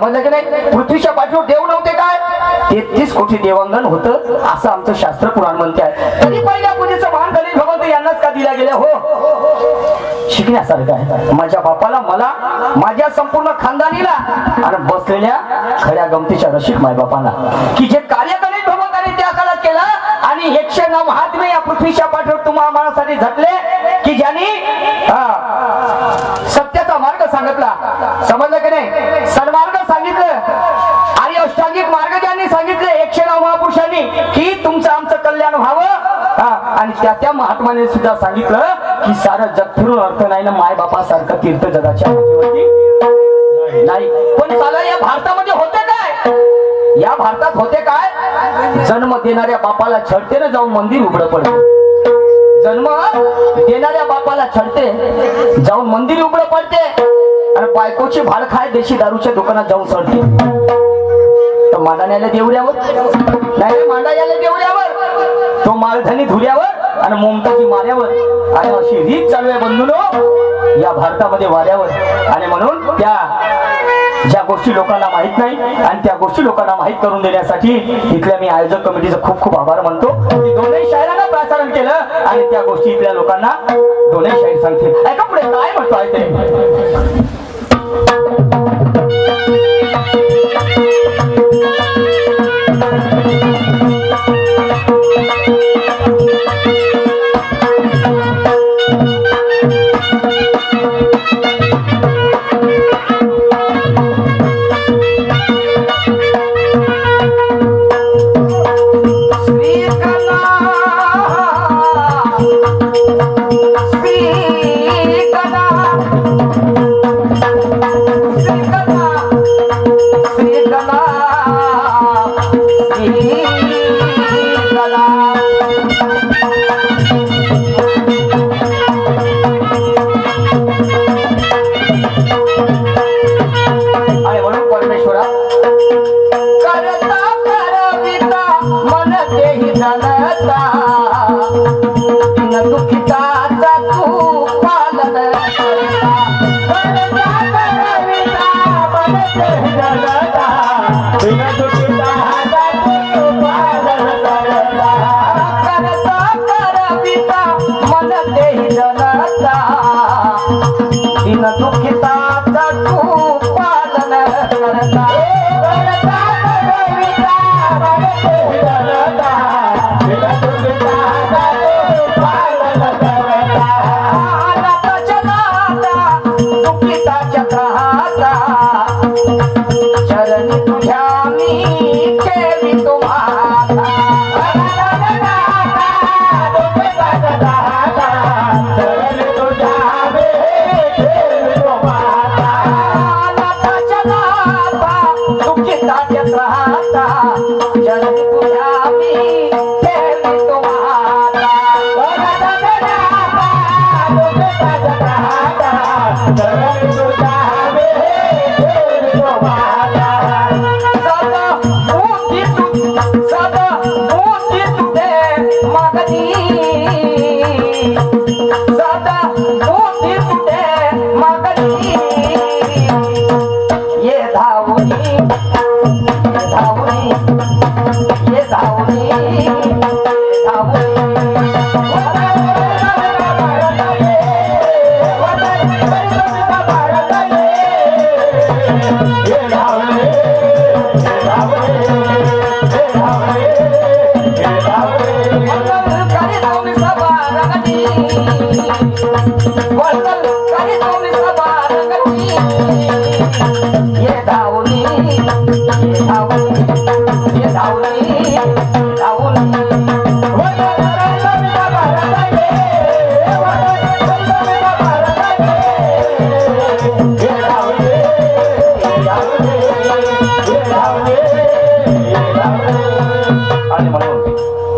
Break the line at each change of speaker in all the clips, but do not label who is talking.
समजलं की नाही? पृथ्वीच्या पाठीवर देव नव्हते काय? 33 कोटी देवांगण होतं असं आमचं शास्त्र पुराण म्हणते आहे. तरी पहिल्या पूजेचं मान गणेश भगवंत यांनाच का दिला गेला? हो, शिकण्यासारखं आहे. माझ्या बापाला, मला, माझ्या संपूर्ण खानदानीला आणि बसलेल्या खऱ्या गमतीच्या रसिक माय बापाला की जे कार्य गणेश भगवंताने त्या काळात केलं आणि 109 महात्मे या पृथ्वीच्या पाठीवर तुम्हा आम्हासाठी झटले की ज्यांनी सत्याचा मार्ग सांगितला. समजलं की नाही? सन्मार्ग सांगितलं. आणि अष्टांगिक मार्ग ज्यांनी सांगितले 109 महापुरुषांनी की तुमचं आमचं कल्याण व्हावं. आणि त्या महात्माने सुद्धा सांगितलं की सारं जग फिरून अर्थ नाही ना माय बापासारखं तीर्थ जगाच्या नाही. पण साला या भारतामध्ये होते काय? या भारतात होते काय? जन्म देणाऱ्या बापाला छळते ना जाऊन मंदिर उघडं पडते. जन्म देणाऱ्या बापाला छळते जाऊन मंदिर उघडं पडते. आणि बायकोची भाड खाय देशी दारूच्या दुकानात जाऊन सडते. तो मांडाण्याला देवऱ्यावर नाही, मांडायाला देवऱ्यावर, तो मालधनी धुऱ्यावर आणि ममताजी माऱ्यावर. आणि अशी रीत चालू आहे बंधूनो या भारतामध्ये वाऱ्यावर. आणि म्हणून त्या ज्या गोष्टी लोकांना माहित नाही आणि त्या गोष्टी लोकांना माहित करून देण्यासाठी इथल्या मी आयोजक कमिटीचं खूप खूप आभार मानतो. दोन्ही शायरांना प्रसारण केलं आणि त्या गोष्टी इथल्या लोकांना दोन्ही शायर सांगतील. ऐका पुढे काय म्हणतो आहे ते.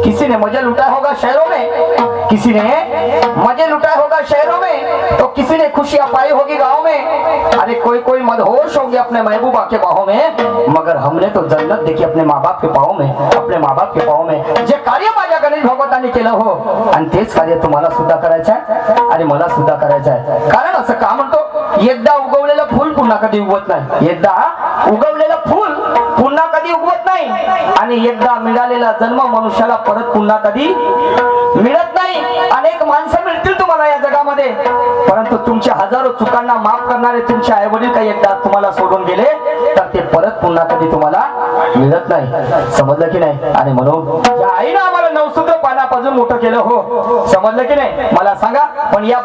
किसी ने मजे लुटाया होगा शहरों में, किसी ने मजे लुटाया होगा शहरों में, तो किसी ने खुशियां पाई होगी गाँव में। अरे कोई कोई मदहोश होंगे अपने महबूबा के बाहों में, मगर हमने तो जन्नत देखी अपने माँ बाप के पाँव में, अपने माँ बाप के पाँव में। जे कार्य माझ्या गणेश भगवंतांनी केलं हो आणि तेच कार्य तुम्हाला सुद्धा करायचं आहे आणि मला सुद्धा करायचं आहे। कारण असं का म्हणतो एकदा उगवलेलं फुल पुन्हा कधी उगवत नाही. एकदा उगवलेलं फुल पुन्हा कधी उगवत नाही आणि एकदा मिळालेला जन्म मनुष्याला परत पुन्हा कधी मिळत नाही. अनेक माणसं मिळतील तुम्हाला या जगामध्ये, परंतु तुमच्या हजारो चुकांना माफ करणारे तुमचे आई वडील काही एकदा तुम्हाला सोडून गेले तर ते परत पुन्हा कधी तुम्हाला मिळत नाही. समजलं की नाही? आणि म्हणून या आईनं आम्हाला नवसूत्र पानापासून मोठं केलं. हो, समजलं की नाही? मला सांगा, पण या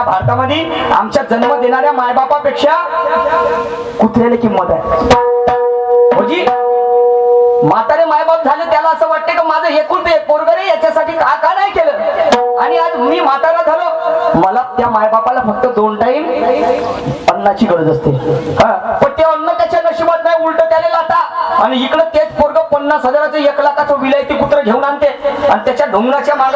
भारतामध्ये आमच्या जन्म देणाऱ्या मायबापापेक्षा कुत्र्याला किंमत आहे. होजी, म्हातारे मायबाप झाले त्याला असं वाटते की माझं एकुलते एक पोरग रे, याच्यासाठी का नाही केलं. आणि आज मी म्हातारा झालो, मला त्या मायबापाला फक्त 2 टाइम अन्नाची गरज असते. पण ते अन्न त्याच्या नशिबात नाही, उलट त्याने लाटा. आणि इकडे तेच पोरग 50,000चं 1 लाखाचं विलायती कुत्र घेऊन आणते आणि त्याच्या ढोंगणाच्या माग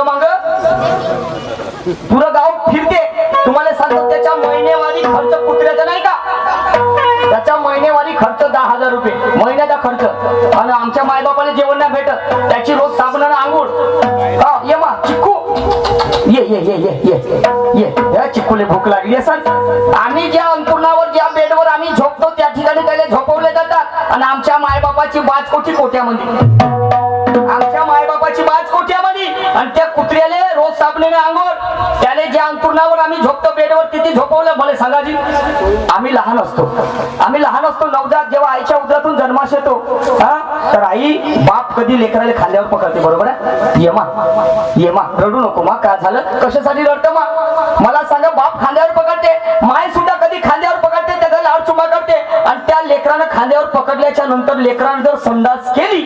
पुरं गाव फिरते. तुम्हाला सांगतो त्याच्या महिनेवारी खर्च कुत्र्याचा नाही का, त्याचा महिनेवारी खर्च 10,000 रुपये महिन्याचा खर्च. आणि आमच्या मायबापाला जेवण नाही भेटत, त्याची रोज साबणानं आंघोळ. ये मा चिक्कू, ये ये ये ये ये ये चिक्कूले भूक लागली असेल. आम्ही ज्या अंतुरणावर ज्या बेडवर आम्ही झोपतो त्या ठिकाणी त्याला झोपवले जातात. आणि आमच्या मायबापाची बाजकोटी कोट्यामध्ये, आमच्या मायबापाची बाजकोट्यामध्ये. आणि त्या कुत्र्याले रोज साबणाने आंघोळ. त्याने ज्या अंतुरणावर आम्ही झोपतो बेडवर तिथे झोपवलं. मला सांगा जी, आम्ही लहान असतो नवजात जेव्हा आईच्या उदरातून जन्मास येतो, तर आई बाप कधी लेकराला खांद्यावर पकडते. बरोबर आहे? ये मा रडू नको मा, काय झालं, कशासाठी रडतं मा, मला सांगा. बाप खांद्यावर पकडते, माय सुद्धा कधी खांद्यावर पकडते, त्याचा लाड चुमा करते. आणि त्या लेकरानं खांद्यावर पकडल्याच्या नंतर लेकरानं जर संडास केली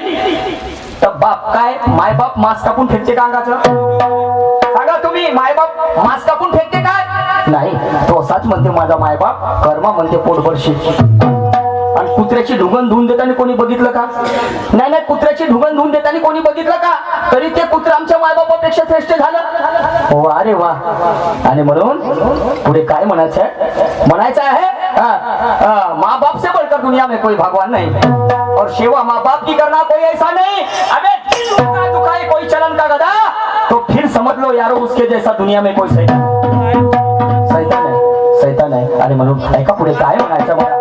तर बाप काय, मायबाप मास्क कापून फेकते का अंगाचं? सांगा तुम्ही, मायबाप मास्क कापून फेकते काय? नाही, तो असाच म्हणते माझा मायबाप, कर्मा म्हणते पोटभरशी. आणि कुत्र्याची ढुंगण धुवून देताना कोणी बघितलं का? नाही, कुत्र्याची ढुंगण धुवून देताना कोणी बघितलं का? तरी ते कुत्र आमच्या मायबापापेक्षा श्रेष्ठ झालं. हो, अरे वा. आणि म्हणून पुढे काय म्हणायचं आहे, माँ बाप से बढ़कर दुनिया में कोई भगवान नहीं, और सेवा माँ बाप की करना कोई ऐसा नहीं. अबे दुखाए कोई चलन का गधा, तो फिर समझ लो यारो उसके जैसा दुनिया में कोई सैतान है. आणि म्हणून ऐका पुढे काय म्हणायचं मला.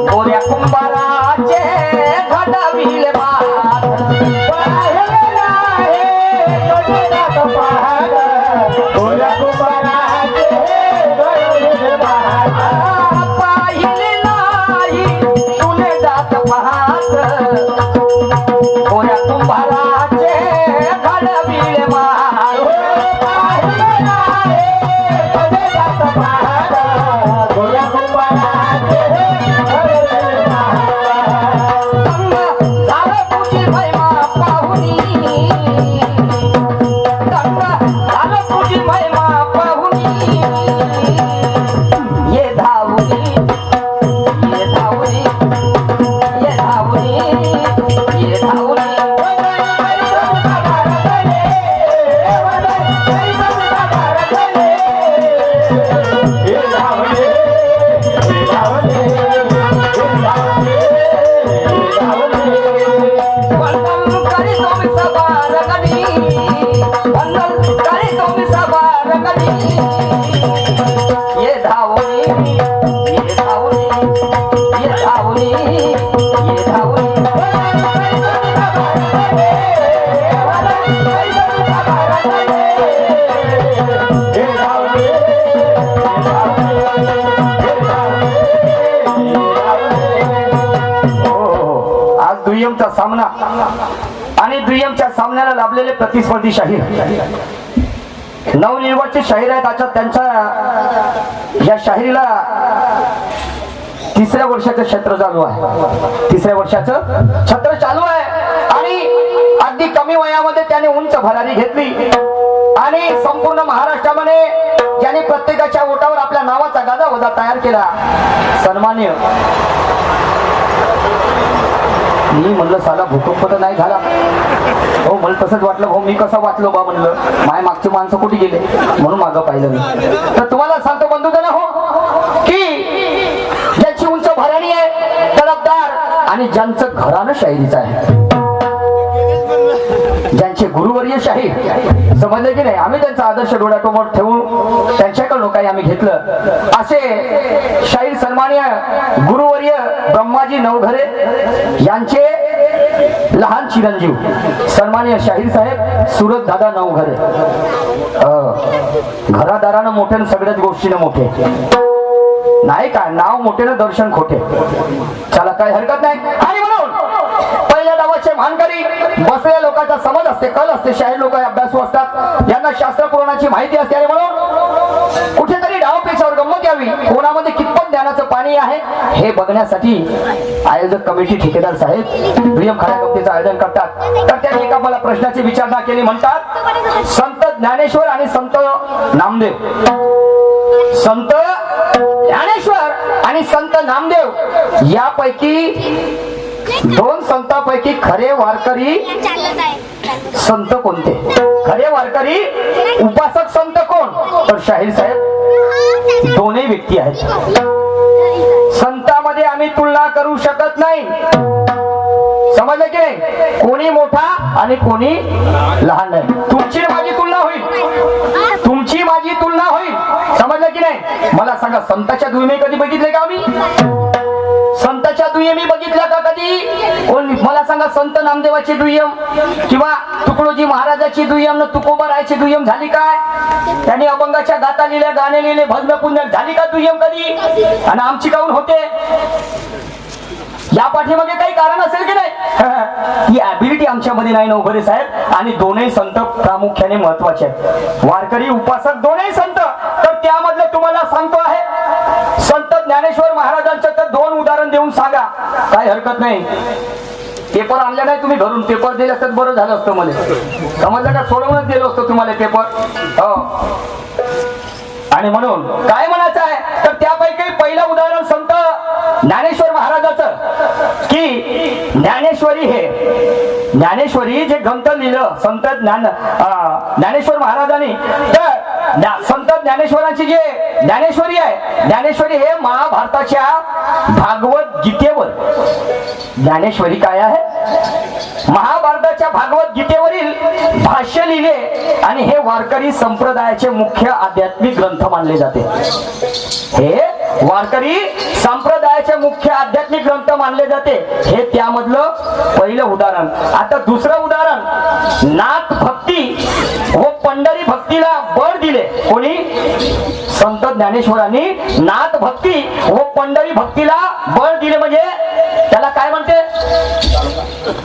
गोऱ्या कुंभाराचे
ये धावणी, ये धावणी, ये धावणी. दुय्यमचा सामना आणि दुय्यमच्या सामन्याला लाभलेले प्रतिस्पर्धी शाहीर नवनिर्वाचित शाहीर आहेत. आता त्यांच्या या शाहिरीला 3ऱ्या वर्षाचं छत्र चालू आहे. 3ऱ्या वर्षाचं छत्र चालू आहे आणि अगदी कमी वयामध्ये त्याने उंच भरारी घेतली आणि संपूर्ण महाराष्ट्रामध्ये ज्याने प्रत्येकाच्या ओटावर आपल्या नावाचा गाजा वजा तयार केला. सन्मान्य मी म्हणलं साला भूकंप तर नाही झाला हो. मला तसंच वाटलं हो. मी कसं वाचलो बा म्हणलं माय मागचे माणसं कुठे गेले म्हणून मागं पाहिलं मी. तर तुम्हाला सांगतो बंधूजन हो की ज्याची उंच भरारी आहे तडफदार आणि ज्यांचं घरानं शाहिरीचं आहे, ज्यांचे गुरुवर्य शाहीर समजले की नाही. आम्ही त्यांचा आदर्श डोळ्यासमोर ठेवून त्यांच्याकडून काही आम्ही घेतलं असे शाहीर सन्मान्य गुरुवर्य ब्रह्माजी नवघरे यांचे लहान चिरंजीव सन्मान्य शाहीर साहेब सुरत दादा नवघरे. घरादारानं मोठे आणि सगळ्याच गोष्टीनं मोठे नाही काय. नाव मोठे ना दर्शन खोटे. चला काही हरकत नाही. आणि म्हणून पहिल्या डावाचे मानकरी बसलेल्या लोकांचा समज असते, कल असते. शाहीर लोक अभ्यासू असतात, यांना शास्त्र पुराणाची माहिती असते. आणि म्हणून कुठेतरी डावपेचावर गंमत यावी, कोणामध्ये कितपत ज्ञानाचं पाणी आहे हे बघण्यासाठी आयोजक कमिटी ठेकेदार साहेब दुय्यम खऱ्या गमतीचं आयोजन करतात. तर त्यांनी एका मला प्रश्नाची विचारणा केली. म्हणतात संत ज्ञानेश्वर आणि संत नामदेव, संत ज्ञानेश्वर आणि संत नामदेव यापैकी 2 संतांपैकी खरे वारकरी संत कोणते? खरे वारकरी उपासक संत कोण? तर शाहीर साहेब दोन्ही व्यक्ती आहेत. संतांमध्ये आम्ही तुलना करू शकत नाही. समजलं की नाही. कोणी मोठा आणि कोणी लहान नाही. तुमची माझी तुलना होईल, तुमची माझी तुलना होईल. समजलं की नाही. मला सांगा संताच्या दुय्यमी कधी बघितले का आम्ही? संताच्या दुय्यमी बघितल्या का कधी? मला सांगा संत नामदेवाची दुय्यम किंवा तुकडोजी महाराजाची दुय्यम न तुकोबारायची दुय्यम झाली काय? त्यांनी अभंगाच्या गाता लिहिल्या, गाणे लिहिले, भजन पुण्य झाली का दुय्यम कधी? आणि आमची काऊन होते? या पाठीमागे काही कारण असेल की नाही? ही ऍबिलिटी आमच्यामध्ये नाही नवघरे साहेब. आणि दोन्ही संत प्रामुख्याने महत्वाचे आहेत. वारकरी उपासक दोन्ही संत. तर त्यामधलं तुम्हाला सांगतो आहे संत ज्ञानेश्वर महाराजांचं तर 2 उदाहरण देऊन सांगा, काही हरकत नाही. पेपर आणले नाही तुम्ही घरून, पेपर दिले असतात बरं झालं असतं. मला समजलं का? सोडवूनच दिलं असतं तुम्हाला पेपर. हो. आणि म्हणून काय म्हणायचं आहे तर त्यापैकी पहिलं उदाहरण संत ज्ञानेश्वर महाराजाचं की ज्ञानेश्वरी जे ग्रंथ लिहिलं संत ज्ञानेश्वर महाराजांनी. तर संत ज्ञानेश्वरांची जे ज्ञानेश्वरी आहे, ज्ञानेश्वरी हे महाभारताच्या भागवत गीतेवर ज्ञानेश्वरी काय आहे? महाभारताच्या भागवत गीतेवरील भाष्य लिहिले आणि हे वारकरी संप्रदायाचे मुख्य आध्यात्मिक ग्रंथ मानले जाते. हे वारकरी संप्रदायाचे मुख्य आध्यात्मिक ग्रंथ मानले जाते. हे त्यामधलं पहिलं उदाहरण. आता दुसरं उदाहरण नाथ भक्ती व पंढरी भक्तीला बळ दिले. कोणी? संत ज्ञानेश्वरांनी नाथ भक्ती व पंढरी भक्तीला बळ दिले. म्हणजे त्याला काय म्हणते?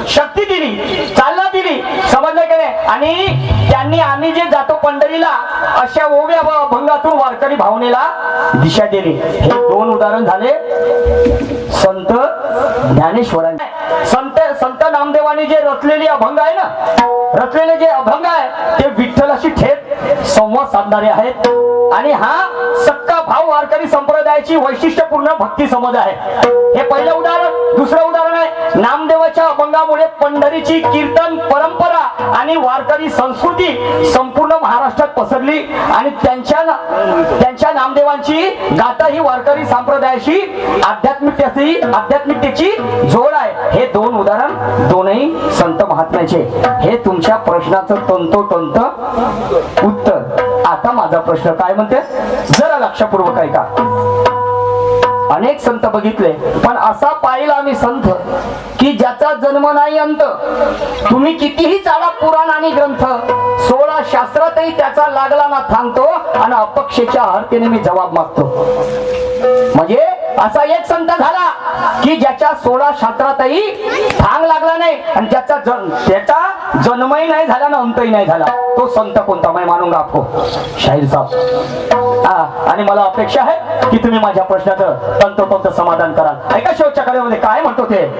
शक्ती दिली, चालना दिली. समजलं की नाही. आणि त्यांनी आम्ही जे जातो पंढरीला अशा ओव्या व अभंगातून वारकरी भावनेला दिशा दिली. हे 2 उदाहरण झाले संत ज्ञानेश्वरांचे. संत नामदेवानी जे रचलेली अभंग आहे ना, रचलेले जे अभंग आहे ते विठ्ठलाशी थेट संवाद साधणारे आहेत. आणि हा सक्का भाव वारकरी संप्रदायाची वैशिष्ट्यपूर्ण भक्ती समज आहे. हे पहिलं उदाहरण. दुसरं उदाहरण आहे नामदेवाच्या अभंगामुळे पंढरीची कीर्तन परंपरा आणि वारकरी संस्कृती संपूर्ण महाराष्ट्रात पसरली आणि त्यांच्या नामदेवांची गाथा ही वारकरी संप्रदायाशी आध्यात्मिकतेची जोड आहे. हे 2 उदाहरण दोनही संत महात्म्याचे. हे तुमच्या प्रश्नाचं तंतोतंत उत्तर. आता माझा प्रश्न काय म्हणते जरा लक्षपूर्वक ऐका. अनेक संत बघितले, पण असा पाहिला आम्ही संत की ज्याचा जन्म नाही अंत. तुम्ही कितीही चाला पुराण आणि ग्रंथ, 16 शास्त्रातही त्याचा लागला ना थांबतो आणि अपक्षेच्या अर्थेने मी जबाब मागतो. म्हणजे असा एक संत झाला की ज्याच्या 16 शास्त्रातही थांग लागला नाही आणि त्याचा जन्मही नाही झाला ना अंतही नाही झाला. तो संत कोणता मैं मानूंगा आपको शाहीर साहेब. आणि मला अपेक्षा आहे की तुम्ही माझ्या प्रश्नाचं तंतोतंत समाधान कराल. ऐका शेवटच्या कलेमध्ये काय म्हणतो ते.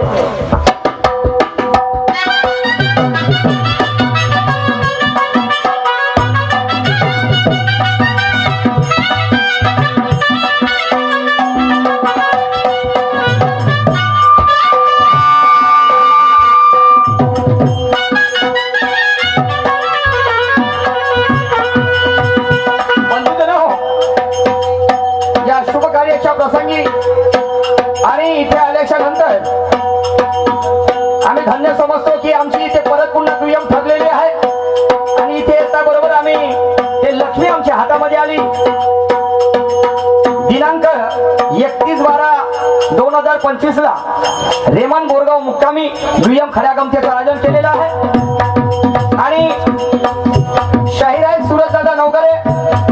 प्रसंगी आणि इथे आल्याच्या नंतर आम्ही धन्य समजतो की आमची इथे परत पुन्हा दुय्यम ठरलेली आहे. आणि इथे येता बरोबर आम्ही ते लक्ष्मी आमच्या हातामध्ये आली. दिनांक 31/12/2025 ला रेमन बोरगाव मुक्कामी दुय्यम खऱ्या गमतीचं आयोजन केलेलं आहे. आणि शाहीर आहे सूरजदादा नवगरे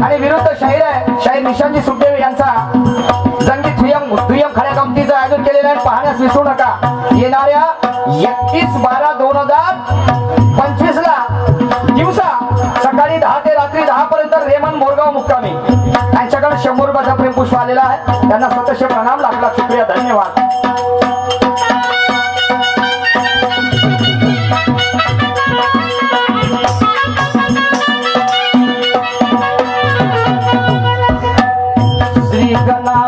आणि विरुद्ध शाहीर आहे शाहीर निशांजी सुखदेव यांचा संगीत दुय्यम खऱ्या गमतीचं आयोजन केलेलं आहे. पाहण्यास विसरू नका. येणाऱ्या 31/12/2025 ला दिवसा सकाळी 10 ते रात्री 10 पर्यंत रेमन बोरगाव मुक्कामी यांच्याकडे 100 रुपयाचा प्रेमपुष्प आलेला आहे. त्यांना स्वतःचे प्रणाम, लाख लाख शुक्रिया, धन्यवाद. श्री गणा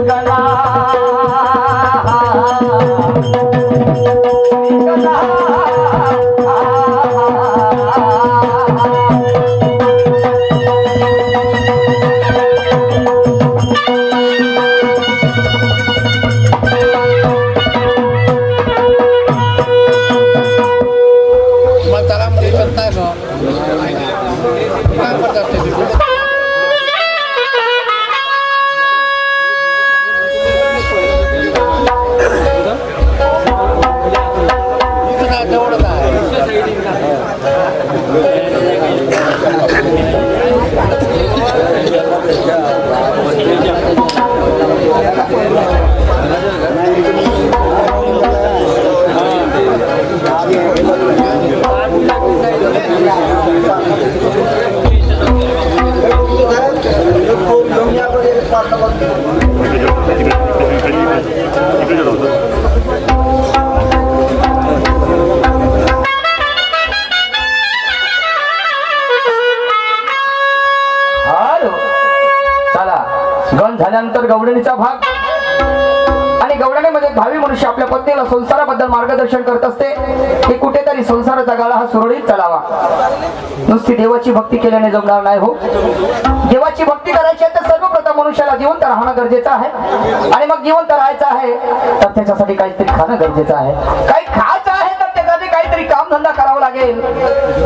गणा
हॅलो, चला गण झाल्यानंतर गवडणीचा भाग. आणि गवडणीमध्ये भावी मनुष्य आपल्या पत्नीला संसाराबद्दल मार्गदर्शन करत असते की कुठेतरी संसाराचा गाळा हा सुरळीत चालावा. नुसती देवाची भक्ती केल्याने जमणार नाही हो. देवाची भक्ती करायची आहे तर सर्वप्रथम मनुष्याला जिवंत राहणं गरजेचं आहे. आणि मग जिवंत राहायचं आहे तर त्याच्यासाठी काहीतरी खाणं गरजेचं आहे. काही खायचं आहे तर त्यासाठी काहीतरी कामधंदा करावा लागेल.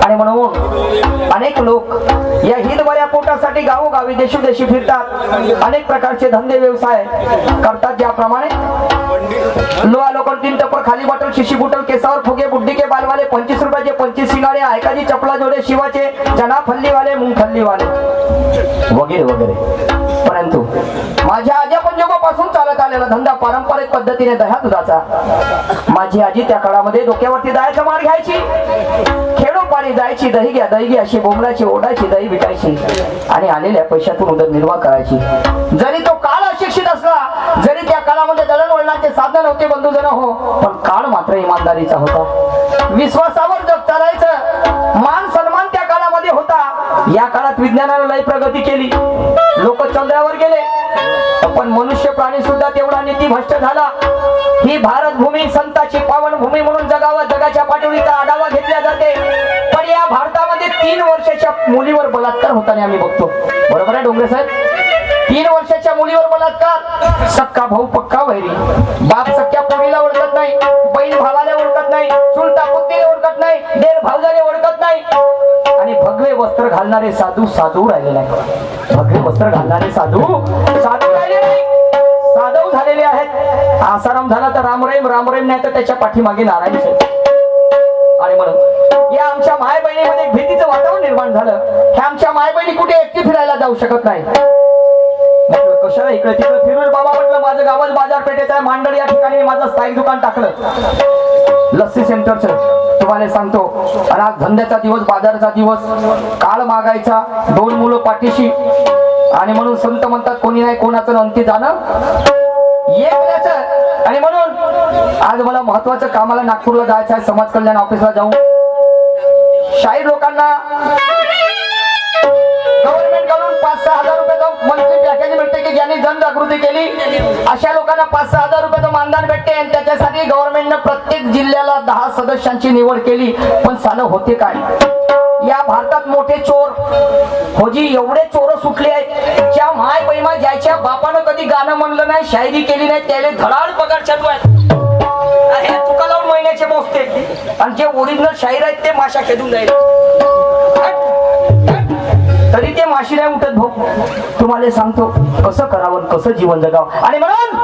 आणि म्हणून अनेक लोक या हिंदभऱ्या पोटासाठी गावोगावी देशोदेशी फिरतात. अनेक प्रकारचे धंदे व्यवसाय करतात. ज्याप्रमाणे लोहा लोखंड तीन टप्पर खाली बॉटल शिशी बुटल केसावर फुगे बुड्डी के बाल वाले 25 रुपयाचे 25 सिंगारे ऐकाजी चपला जोडे शिवाचे चना फल्लीवाले मूंग फल्लीवाले वगैरे वगैरे. परंतु माझ्या आजी पंजोबापासून चालत आलेला धंदा पारंपरिक पद्धतीने दह्या दुधाचा. माझी आजी त्या काळामध्ये डोक्यावरती दह्याचा मार घ्यायची. खेडोपाडी जायची, दही घ्या अशी बोंबलाची ओढायची, दही विकायची आणि आलेल्या पैशातून उदरनिर्वाह करायची. जरी तो काळ अशिक्षित असला, जरी त्या काळामध्ये दळणवळणाचे साधन होते बंधुजन हो, पण काळ मात्र इमानदारीचा होता. विश्वासावर जग चालायचं. मान सन्मान त्या काळामध्ये होता. या काळात विज्ञानाने लय प्रगती केली. लोक चंद्रावर गेले, पण मनुष्य प्राणी सुद्धा तेवढा नीतिभ्रष्ट झाला. ही भारत भूमी संताची पावन भूमी म्हणून जगाच्या पाठवणीचा आढावा घेतला जाते. पण या भारतामध्ये 3 वर्षाच्या मुलीवर बलात्कार होताना आम्ही बघतो. बरोबर आहे डोंगरे साहेब? 3 वर्षाच्या मुलीवर बलात्कार. सक्का भाऊ पक्का वैरी. बाप सख्या पोरीला ओळखत नाही, बहीण भावाला ओळखत नाही, चुलता पुतणीला ओळखत नाही, देर भाऊजाला ओळखत नाही. आणि भगवे वस्त्र घालणारे साधू राहिले नाही. भगवे वस्त्र घालणारे साधू राहिले नाही, साधू झालेले आहेत. आसाराम झाला तर रामराम नाही तर त्याच्या पाठीमागे नारायण. आणि म्हणून या आमच्या माय बहिणीमध्ये एक भीतीचं वातावरण निर्माण झालं. ह्या आमच्या माय बहिणी कुठे एकटी फिरायला जाऊ शकत नाही. म्हटलं कशाला इकडे तिकडे फिरून बाबा. म्हटलं माझं गावात बाजारपेठेत आहे मांडळ या ठिकाणी माझं स्थायिक दुकान टाकलं लस्सी सेंटरचं. तुम्हाला सांगतो, आणि आज धंद्याचा दिवस, बाजाराचा दिवस, काळ मागायचा, 2 मुलं पाठीशी. आणि म्हणून संत म्हणतात कोणी नाही कोणाचं अंती जाणं एकल्याचं. आणि म्हणून आज मला महत्वाचं कामाला नागपूरला जायचं आहे. समाज कल्याण ऑफिसला जाऊन शाहीर लोकांना गव्हर्नमेंट कडून 5-6 हजार रुपयाचं मंथली पॅकेज मिळते की ज्यांनी जनजागृती केली अशा लोकांना 5-6 हजार रुपयाचं मानधन भेटते. आणि त्याच्यासाठी गव्हर्नमेंटनं प्रत्येक जिल्ह्याला 10 सदस्यांची निवड केली. पण सालं होते काय? या भारतात मोठे चोर होजी एवढे चोर सुटले आहेत. ज्या माय पैमा ज्याच्या बापानं कधी गाणं म्हणलं नाही, शायरी केली नाही, त्याला धडाड पगार चालू आहे. हे तुका लावून महिन्याचे मोजते. आणि जे ओरिजिनल शाहीर आहेत ते माशा खेदून जाईल तरी ते माशी नाही उठत भाऊ. तुम्हाला सांगतो कसं करावं, कसं जीवन जगावं. आणि म्हणून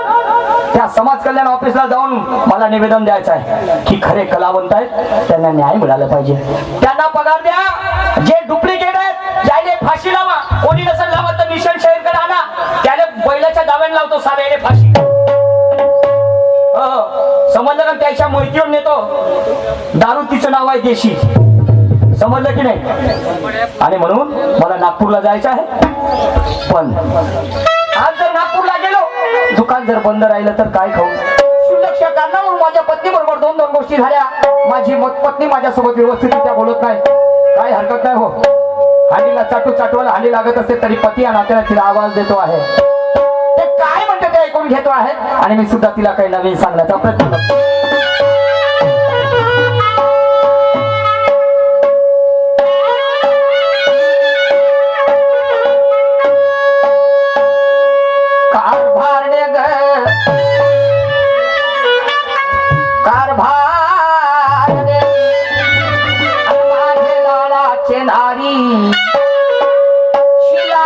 त्या समाज कल्याण ऑफिसला जाऊन मला निवेदन द्यायचं आहे की खरे कलावंत आहेत त्यांना न्याय मिळाला पाहिजे. त्यांना पगार द्या. जे डुप्लिकेट आहेत त्याने फाशी लावा. कोणी नसेल लावा तर मिशन शहरकडे आणा. त्याने बैलाच्या दाव्याने लावतो साऱ्याने फाशी. समजलं का? त्याच्या माहितीवर नेतो. दारू तिचं नाव आहे देशी. समजलं की नाही? आणि म्हणून मला नागपूरला जायचं आहे. पण आज जर नागपूरला गेलो, दुकान जर बंद राहिलं तर काय खाऊ? क्षुल्लक कारणावरून माझ्या पत्नी बरोबर 2 गोष्टी झाल्या. माझी पत्नी माझ्यासोबत व्यवस्थितरित्या बोलत नाही. काय हरकत नाही हो. हांडीला चाटवायला हांडी लागत असते तरी पती या नात्याला तिला आवाज देतो आहे. ते काय म्हणते ते ऐकून घेतो आहे. आणि मी सुद्धा तिला काही नवीन सांगण्याचा प्रयत्न करतो. नारी शिला